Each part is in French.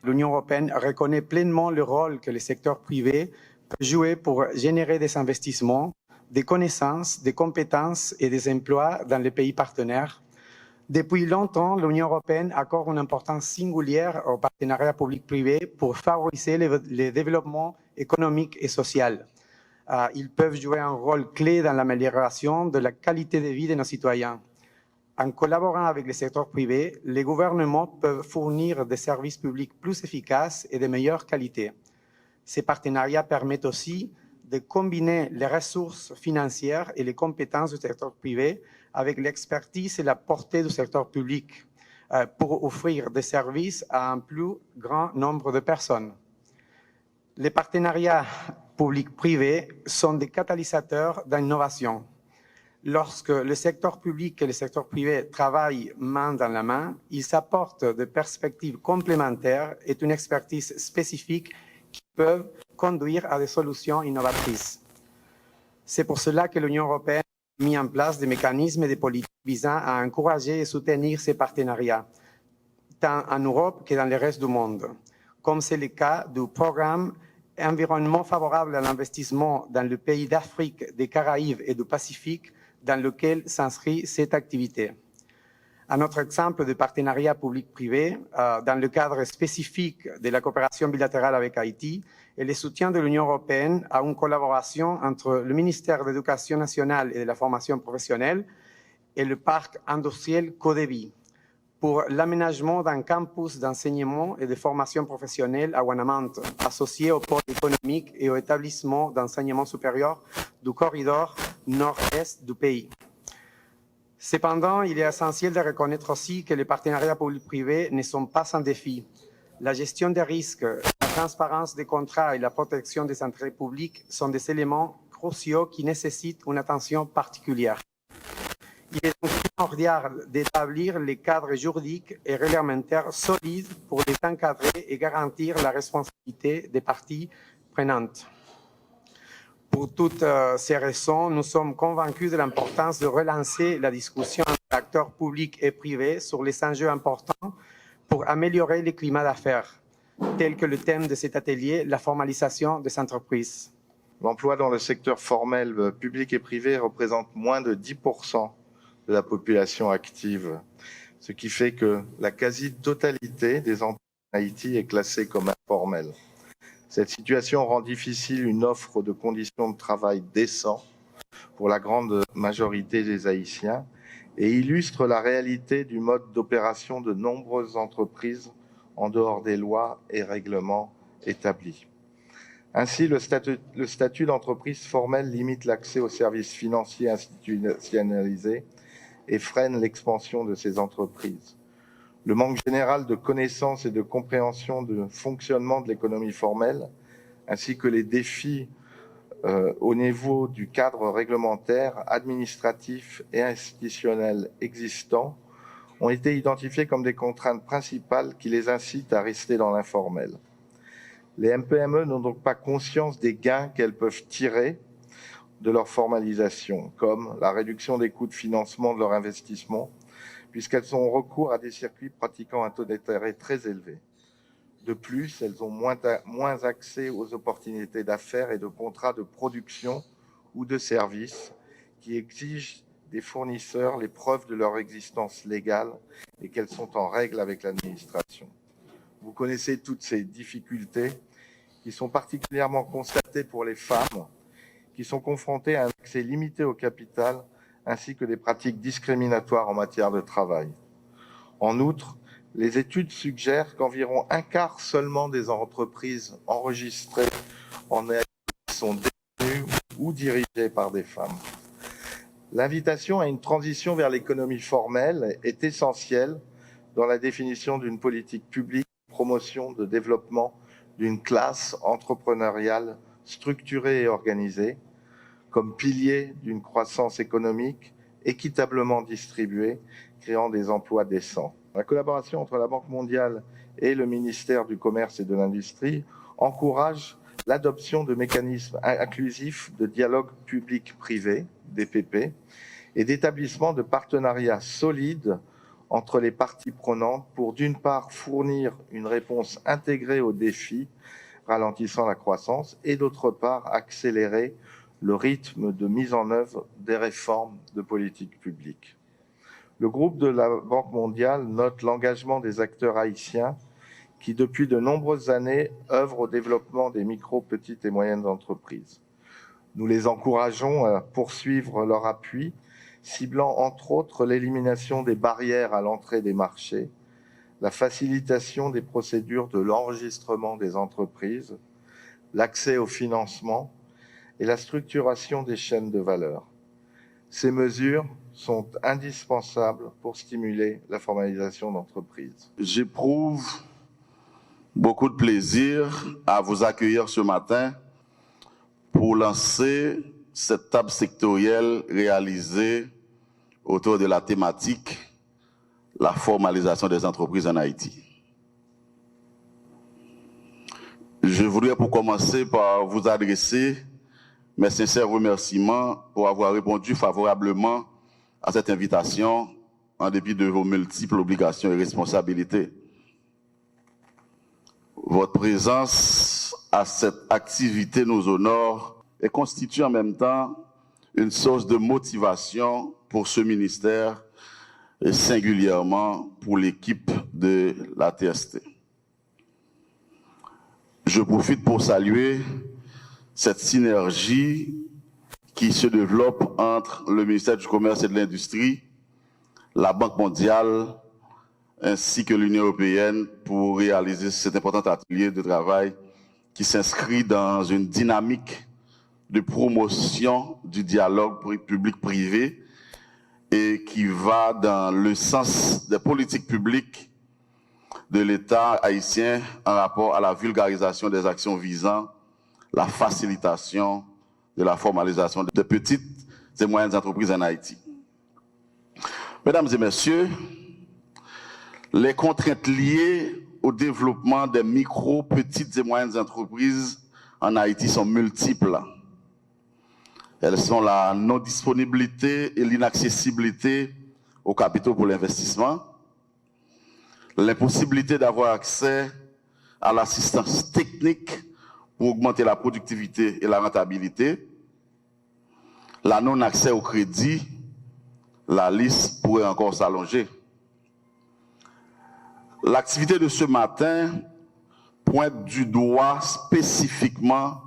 l'Union européenne reconnaît pleinement le rôle que le secteur privé peut jouer pour générer des investissements, des connaissances, des compétences et des emplois dans les pays partenaires. Depuis longtemps, l'Union européenne accorde une importance singulière au partenariat public-privé pour favoriser le développement économique et social. Ils peuvent jouer un rôle clé dans l'amélioration de la qualité de vie de nos citoyens. En collaborant avec le secteur privé, les gouvernements peuvent fournir des services publics plus efficaces et de meilleure qualité. Ces partenariats permettent aussi de combiner les ressources financières et les compétences du secteur privé avec l'expertise et la portée du secteur public pour offrir des services à un plus grand nombre de personnes. Les partenariats public-privé sont des catalysateurs d'innovation. Lorsque le secteur public et le secteur privé travaillent main dans la main, ils s'apportent des perspectives complémentaires et une expertise spécifique qui peuvent conduire à des solutions innovatrices. C'est pour cela que l'Union européenne a mis en place des mécanismes et des politiques visant à encourager et soutenir ces partenariats, tant en Europe que dans le reste du monde, comme c'est le cas du programme Environnement favorable à l'investissement dans le pays d'Afrique, des Caraïbes et du Pacifique, dans lequel s'inscrit cette activité. Un autre exemple de partenariat public-privé, dans le cadre spécifique de la coopération bilatérale avec Haïti, est le soutien de l'Union européenne à une collaboration entre le ministère de l'Éducation nationale et de la formation professionnelle et le parc industriel Codevi pour l'aménagement d'un campus d'enseignement et de formation professionnelle à Ouanamante, associé au pôle économique et au établissement d'enseignement supérieur du corridor nord-est du pays. Cependant, il est essentiel de reconnaître aussi que les partenariats publics-privés ne sont pas sans défi. La gestion des risques, la transparence des contrats et la protection des intérêts publics sont des éléments cruciaux qui nécessitent une attention particulière. Il est donc primordial d'établir les cadres juridiques et réglementaires solides pour les encadrer et garantir la responsabilité des parties prenantes. Pour toutes ces raisons, nous sommes convaincus de l'importance de relancer la discussion entre acteurs publics et privés sur les enjeux importants pour améliorer le climat d'affaires, tel que le thème de cet atelier, la formalisation des entreprises. L'emploi dans le secteur formel, public et privé représente moins de 10% de la population active, ce qui fait que la quasi-totalité des emplois en Haïti est classée comme informelle. Cette situation rend difficile une offre de conditions de travail décentes pour la grande majorité des Haïtiens et illustre la réalité du mode d'opération de nombreuses entreprises en dehors des lois et règlements établis. Ainsi, le statut d'entreprise formelle limite l'accès aux services financiers institutionnalisés et freine l'expansion de ces entreprises. Le manque général de connaissances et de compréhension du fonctionnement de l'économie formelle, ainsi que les défis au niveau du cadre réglementaire, administratif et institutionnel existant, ont été identifiés comme des contraintes principales qui les incitent à rester dans l'informel. Les MPME n'ont donc pas conscience des gains qu'elles peuvent tirer de leur formalisation, comme la réduction des coûts de financement de leur investissement, puisqu'elles ont recours à des circuits pratiquant un taux d'intérêt très élevé. De plus, elles ont moins accès aux opportunités d'affaires et de contrats de production ou de services qui exigent des fournisseurs les preuves de leur existence légale et qu'elles sont en règle avec l'administration. Vous connaissez toutes ces difficultés qui sont particulièrement constatées pour les femmes qui sont confrontées à un accès limité au capital ainsi que des pratiques discriminatoires en matière de travail. En outre, les études suggèrent qu'environ un quart seulement des entreprises enregistrées en Haïti sont détenues ou dirigées par des femmes. L'invitation à une transition vers l'économie formelle est essentielle dans la définition d'une politique publique de promotion de développement d'une classe entrepreneuriale structurée et organisée, comme pilier d'une croissance économique équitablement distribuée, créant des emplois décents. La collaboration entre la Banque mondiale et le ministère du Commerce et de l'Industrie encourage l'adoption de mécanismes inclusifs de dialogue public-privé, DPP, et d'établissement de partenariats solides entre les parties prenantes pour, d'une part, fournir une réponse intégrée aux défis ralentissant la croissance et, d'autre part, accélérer le rythme de mise en œuvre des réformes de politique publique. Le groupe de la Banque mondiale note l'engagement des acteurs haïtiens qui, depuis de nombreuses années, œuvrent au développement des micro, petites et moyennes entreprises. Nous les encourageons à poursuivre leur appui, ciblant entre autres l'élimination des barrières à l'entrée des marchés, la facilitation des procédures de l'enregistrement des entreprises, l'accès au financement et la structuration des chaînes de valeur. Ces mesures sont indispensables pour stimuler la formalisation d'entreprises. J'éprouve beaucoup de plaisir à vous accueillir ce matin pour lancer cette table sectorielle réalisée autour de la thématique « La formalisation des entreprises en Haïti ». Je voudrais pour commencer par vous adresser mes sincères remerciements pour avoir répondu favorablement à cette invitation en dépit de vos multiples obligations et responsabilités. Votre présence à cette activité nous honore et constitue en même temps une source de motivation pour ce ministère et singulièrement pour l'équipe de la TST. Je profite pour saluer cette synergie qui se développe entre le ministère du Commerce et de l'Industrie, la Banque mondiale, ainsi que l'Union européenne pour réaliser cet important atelier de travail qui s'inscrit dans une dynamique de promotion du dialogue public-privé et qui va dans le sens des politiques publiques de l'État haïtien en rapport à la vulgarisation des actions visant la facilitation de la formalisation des petites et moyennes entreprises en Haïti. Mesdames et messieurs, les contraintes liées au développement des micro, petites et moyennes entreprises en Haïti sont multiples. Elles sont la non-disponibilité et l'inaccessibilité aux capitaux pour l'investissement, l'impossibilité d'avoir accès à l'assistance technique pour augmenter la productivité et la rentabilité, la non-accès au crédit, la liste pourrait encore s'allonger. L'activité de ce matin pointe du doigt spécifiquement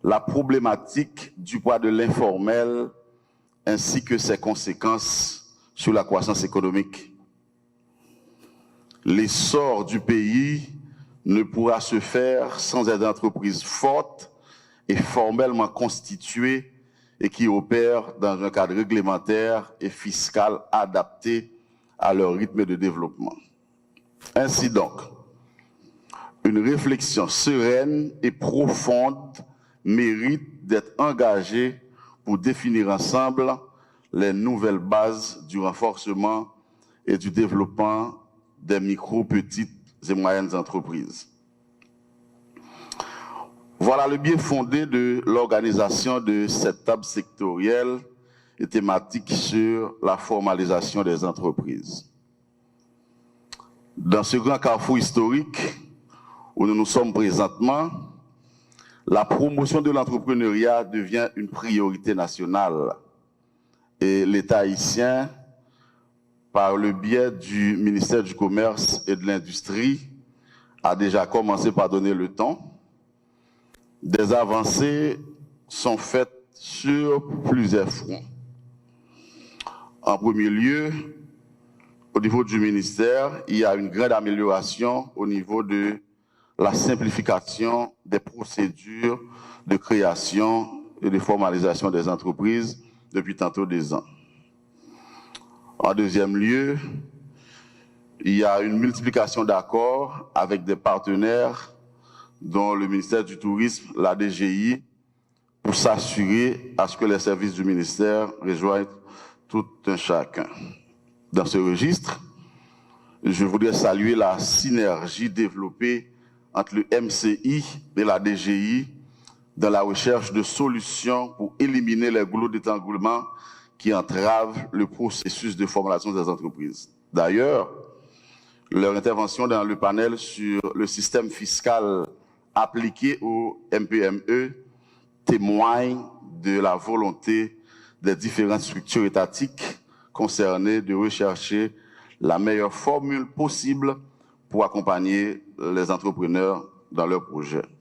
la problématique du poids de l'informel ainsi que ses conséquences sur la croissance économique. L'essor du pays ne pourra se faire sans des entreprises fortes et formellement constituées et qui opèrent dans un cadre réglementaire et fiscal adapté à leur rythme de développement. Ainsi donc, une réflexion sereine et profonde mérite d'être engagée pour définir ensemble les nouvelles bases du renforcement et du développement des micro, petites et moyennes entreprises. Voilà le bien fondé de l'organisation de cette table sectorielle et thématique sur la formalisation des entreprises. Dans ce grand carrefour historique où nous nous sommes présentement, la promotion de l'entrepreneuriat devient une priorité nationale et l'État haïtien, par le biais du ministère du Commerce et de l'Industrie, a déjà commencé par donner le ton. Des avancées sont faites sur plusieurs fronts. En premier lieu, au niveau du ministère, il y a une grande amélioration au niveau de la simplification des procédures de création et de formalisation des entreprises depuis tantôt 2 ans. En deuxième lieu, il y a une multiplication d'accords avec des partenaires dont le ministère du Tourisme, la DGI, pour s'assurer à ce que les services du ministère rejoignent tout un chacun. Dans ce registre, je voudrais saluer la synergie développée entre le MCI et la DGI dans la recherche de solutions pour éliminer les goulots d'étranglement qui entravent le processus de formation des entreprises. D'ailleurs, leur intervention dans le panel sur le système fiscal appliqué au MPME témoigne de la volonté des différentes structures étatiques concernées de rechercher la meilleure formule possible pour accompagner les entrepreneurs dans leurs projets.